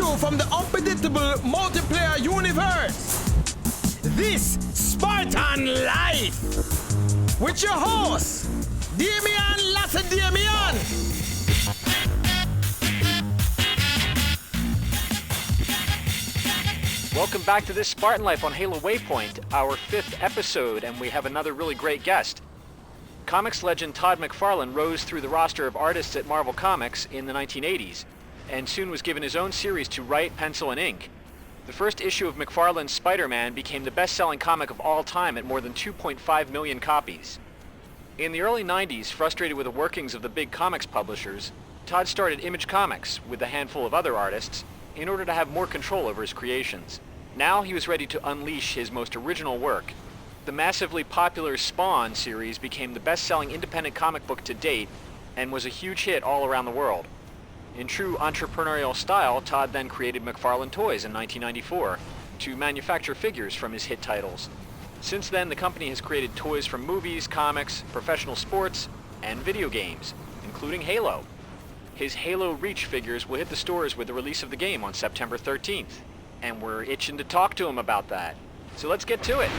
you from the unpredictable multiplayer universe. This Spartan Life with your host, Damian Lacedaemion. Welcome back to this Spartan Life on Halo Waypoint, our 5th episode, and we have another really great guest. Comics legend Todd McFarlane rose through the roster of artists at Marvel Comics in the 1980s, and soon was given his own series to write, pencil, and ink. The first issue of McFarlane's Spider-Man became the best-selling comic of all time at more than 2.5 million copies. In the early 90s, frustrated with the workings of the big comics publishers, Todd started Image Comics with a handful of other artists in order to have more control over his creations. Now he was ready to unleash his most original work. The massively popular Spawn series became the best-selling independent comic book to date and was a huge hit all around the world. In true entrepreneurial style, Todd then created McFarlane Toys in 1994 to manufacture figures from his hit titles. Since then, the company has created toys from movies, comics, professional sports, and video games, including Halo. His Halo Reach figures will hit the stores with the release of the game on September 13th. And we're itching to talk to him about that. So let's get to it.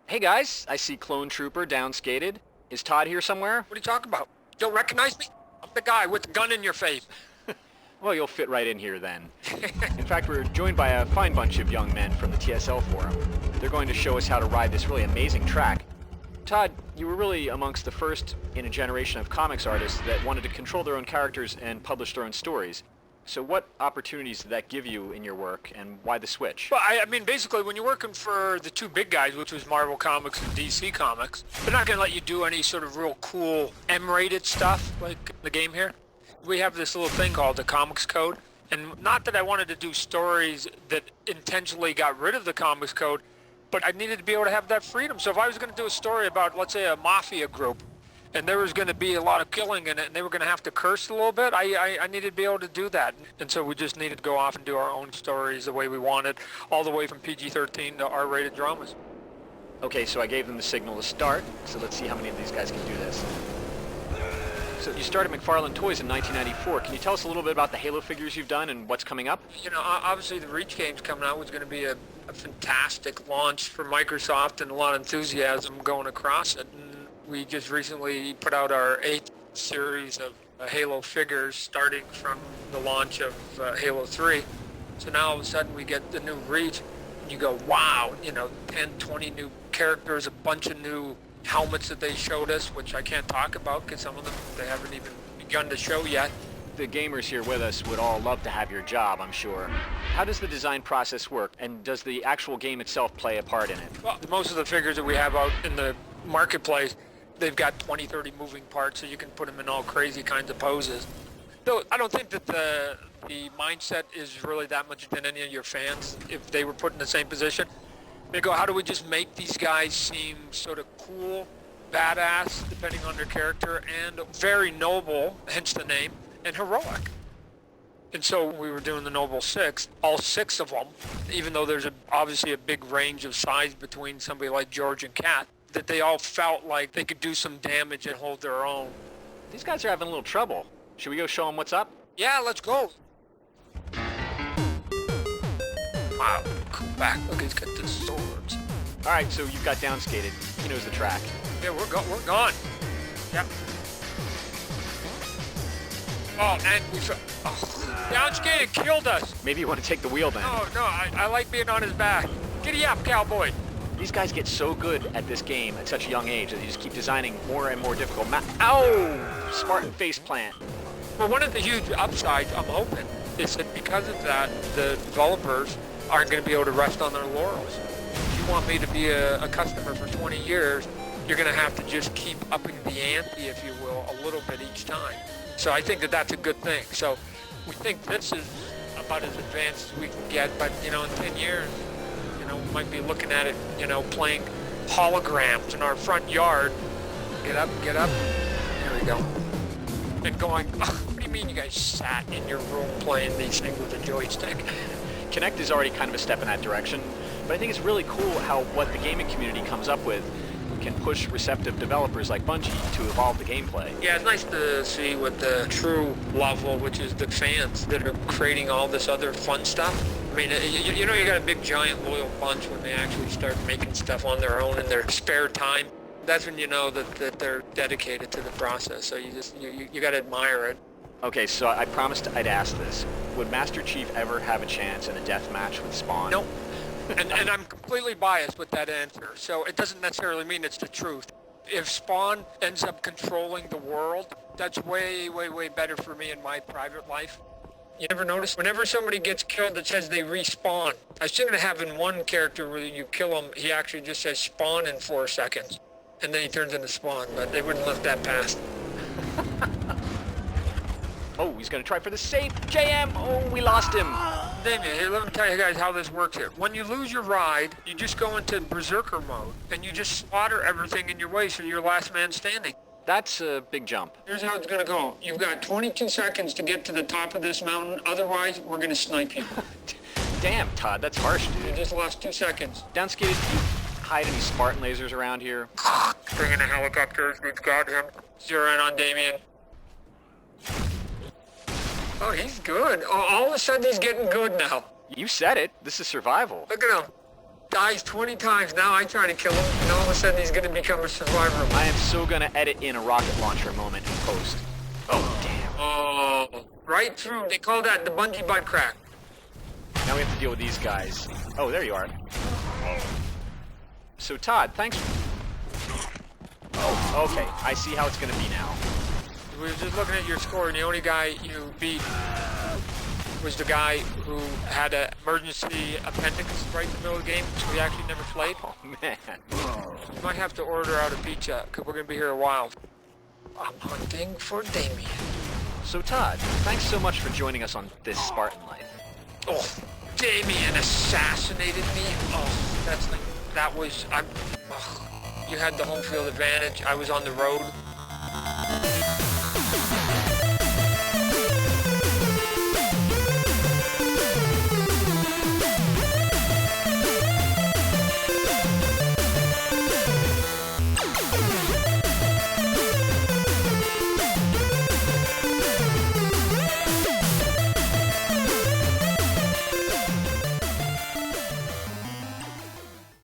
Hey guys, I see Clone Trooper downskated. Is Todd here somewhere? What are you talking about? You don't recognize me? I'm the guy with the gun in your face. Well, you'll fit right in here then. In fact, we're joined by a fine bunch of young men from the TSL forum. They're going to show us how to ride this really amazing track. Todd, you were really amongst the first in a generation of comics artists that wanted to control their own characters and publish their own stories. So what opportunities did that give you in your work, and why the switch? Well, I mean, basically, when you're working for the two big guys, which was Marvel Comics and DC Comics, they're not going to let you do any sort of real cool M-rated stuff like the game here. We have this little thing called the Comics Code, and not that I wanted to do stories that intentionally got rid of the Comics Code, but I needed to be able to have that freedom. So if I was going to do a story about, let's say, a mafia group, and there was going to be a lot of killing in it, and they were going to have to curse a little bit, I needed to be able to do that. And so we just needed to go off and do our own stories the way we wanted, all the way from PG-13 to R-rated dramas. Okay, so I gave them the signal to start, so let's see how many of these guys can do this. So you started McFarlane Toys in 1994. Can you tell us a little bit about the Halo figures you've done and what's coming up? You know, obviously the Reach game's coming out was going to be a fantastic launch for Microsoft and a lot of enthusiasm going across it. And we just recently put out our 8th series of Halo figures starting from the launch of Halo 3. So now all of a sudden we get the new Reach and you go, wow, you know, 10, 20 new characters, a bunch of new helmets that they showed us, which I can't talk about because some of them they haven't even begun to show yet. The gamers here with us would all love to have your job, I'm sure. How does the design process work, and does the actual game itself play a part in it? Well, most of the figures that we have out in the marketplace, they've got 20, 30 moving parts, so you can put them in all crazy kinds of poses. Though I don't think that the mindset is really that much than any of your fans. If they were put in the same position, they go, how do we just make these guys seem sort of cool, badass, depending on their character, and very noble, hence the name, and heroic. And so we were doing the Noble Six, all 6 of them, even though there's obviously a big range of size between somebody like George and Kat, that they all felt like they could do some damage and hold their own. These guys are having a little trouble. Should we go show them what's up? Yeah, let's go. Wow, come back. Look, he's got the swords. All right, so you've got downskated. He knows the track. Yeah, we're gone. Yep. Oh, and we downskated killed us. Maybe you want to take the wheel then. No, I like being on his back. Giddy up, cowboy. These guys get so good at this game at such a young age that they just keep designing more and more difficult Ow! Spartan faceplant. Well, one of the huge upsides, I'm hoping, is that because of that, the developers aren't going to be able to rest on their laurels. If you want me to be a customer for 20 years, you're going to have to just keep upping the ante, if you will, a little bit each time. So I think that that's a good thing. So we think this is about as advanced as we can get, but, you know, in 10 years, you know, we might be looking at it, you know, playing holograms in our front yard. Get up. Here we go. And going, what do you mean you guys sat in your room playing these things with a joystick? Kinect is already kind of a step in that direction, but I think it's really cool how what the gaming community comes up with can push receptive developers like Bungie to evolve the gameplay. Yeah, it's nice to see what the true level, which is the fans that are creating all this other fun stuff. I mean, you know, you got a big, giant, loyal bunch when they actually start making stuff on their own in their spare time. That's when you know that they're dedicated to the process. So you got to admire it. Okay, so I promised I'd ask this. Would Master Chief ever have a chance in a death match with Spawn? Nope. And I'm completely biased with that answer. So it doesn't necessarily mean it's the truth. If Spawn ends up controlling the world, that's way, way, way better for me in my private life. You ever notice? Whenever somebody gets killed, it says they respawn. I was thinking of having one character where you kill him, he actually just says spawn in 4 seconds. And then he turns into Spawn, but they wouldn't let that pass. Oh, he's going to try for the save. JM! Oh, we lost him. Damian, here, let me tell you guys how this works here. When you lose your ride, you just go into berserker mode, and you just slaughter everything in your way so you're last man standing. That's a big jump. Here's how it's going to go. You've got 22 seconds to get to the top of this mountain. Otherwise, we're going to snipe you. Damn, Todd, that's harsh, You dude. just lost 2 seconds. Downskated, do you hide any Spartan lasers around here? Bring in a helicopter. We've got him. Zero in on Damian. Oh, he's good. Oh, all of a sudden, he's getting good now. You said it. This is survival. Look at him. Dies 20 times. Now I try to kill him, and all of a sudden, he's going to become a survivor. I am so going to edit in a rocket launcher moment in post. Oh, damn. Oh, right through. They call that the Bungie butt crack. Now we have to deal with these guys. Oh, there you are. So, Todd, thanks. Oh, okay. I see how it's going to be now. We were just looking at your score, and the only guy you beat was the guy who had an emergency appendix right in the middle of the game, so he actually never played. Oh, man. You might have to order out a pizza, because we're going to be here a while. I'm hunting for Damian. So, Todd, thanks so much for joining us on this Spartan Life. Oh, Damian assassinated me. Oh, you had the home field advantage. I was on the road.